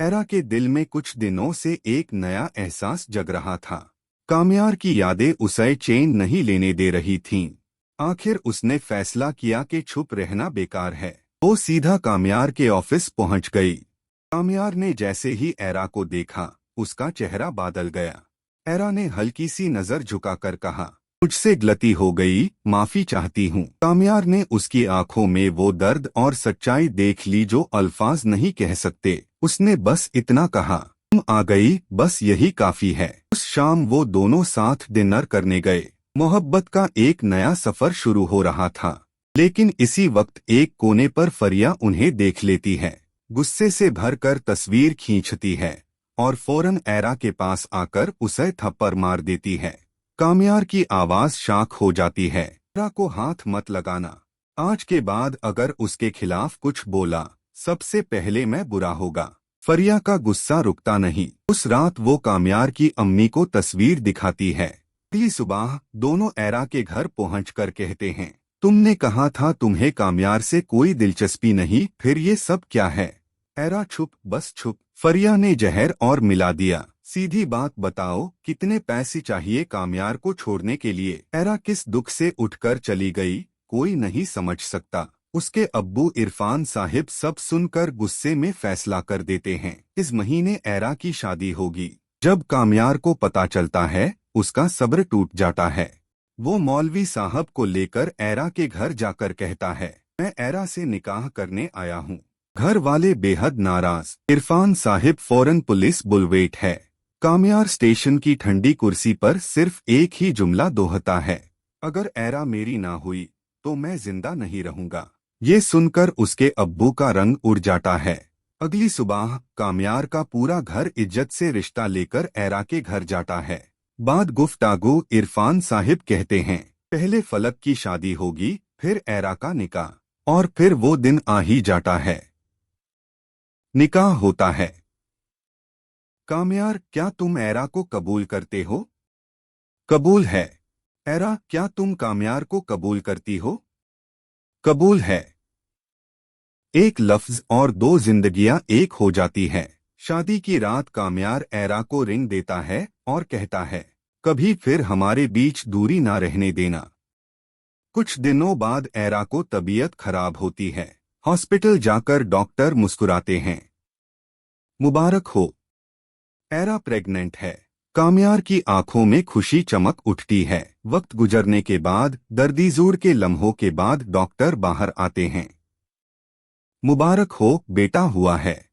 Era के दिल में कुछ दिनों से एक नया एहसास जग रहा था। कामयार की यादें उसे चैन नहीं लेने दे रही थीं। आखिर उसने फैसला किया कि चुप रहना बेकार है। वो सीधा कामयार के ऑफिस पहुंच गई। कामयार ने जैसे ही एरा को देखा, उसका चेहरा बादल गया। एरा ने हल्की सी नजर झुकाकर कहा, मुझसे गलती हो गई, माफी चाहती हूँ। कामयार ने उसकी आंखों में वो दर्द और सच्चाई देख ली जो अल्फाज नहीं कह सकते। उसने बस इतना कहा, तुम आ गई, बस यही काफी है। उस शाम वो दोनों साथ डिनर करने गए। मोहब्बत का एक नया सफर शुरू हो रहा था। लेकिन इसी वक्त एक कोने पर फरिया उन्हें देख लेती है। गुस्से से भरकर तस्वीर खींचती है और फौरन एरा के पास आकर उसे थप्पड़ मार देती है। कामयार की आवाज शाख हो जाती है, एरा को हाथ मत लगाना। आज के बाद अगर उसके खिलाफ कुछ बोला, सबसे पहले मैं बुरा होगा। फरिया का गुस्सा रुकता नहीं। उस रात वो कामयार की अम्मी को तस्वीर दिखाती है। अगली सुबह दोनों एरा के घर पहुंचकर कहते हैं, तुमने कहा था तुम्हें कामयार से कोई दिलचस्पी नहीं, फिर ये सब क्या है? एरा चुप, बस चुप। फरिया ने जहर और मिला दिया। सीधी बात बताओ, कितने पैसे चाहिए कामयार को छोड़ने के लिए? एरा किस दुख से उठकर चली गई, कोई नहीं समझ सकता। उसके अब्बू इरफान साहिब सब सुनकर गुस्से में फैसला कर देते हैं, इस महीने एरा की शादी होगी। जब कामयार को पता चलता है, उसका सब्र टूट जाता है। वो मौलवी साहब को लेकर एरा के घर जाकर कहता है, मैं एरा से निकाह करने आया हूँ। घर वाले बेहद नाराज। इरफान साहिब फौरन पुलिस बुलवेट है। कामयार स्टेशन की ठंडी कुर्सी पर सिर्फ एक ही जुमला दोहता है, अगर एरा मेरी ना हुई तो मैं जिंदा नहीं रहूंगा। ये सुनकर उसके अब्बू का रंग उड़ जाता है। अगली सुबह कामयार का पूरा घर इज्जत से रिश्ता लेकर एरा के घर जाता है। बाद गुफ्तागू इरफान साहिब कहते हैं, पहले फलक की शादी होगी, फिर एरा का निकाह, और फिर वो दिन आ ही जाता है। निकाह होता है। कामयार, क्या तुम एरा को कबूल करते हो? कबूल है। एरा, क्या तुम कामयार को कबूल करती हो? कबूल है। एक लफ्ज और दो जिंदगियां एक हो जाती हैं। शादी की रात कामयार एरा को रिंग देता है और कहता है, कभी फिर हमारे बीच दूरी ना रहने देना। कुछ दिनों बाद एरा को तबीयत खराब होती है। हॉस्पिटल जाकर डॉक्टर मुस्कुराते हैं, मुबारक हो, एरा प्रेग्नेंट है। कामयार की आंखों में खुशी चमक उठती है। वक्त गुजरने के बाद, दर्दीजूर के लम्हों के बाद डॉक्टर बाहर आते हैं, मुबारक हो, बेटा हुआ है।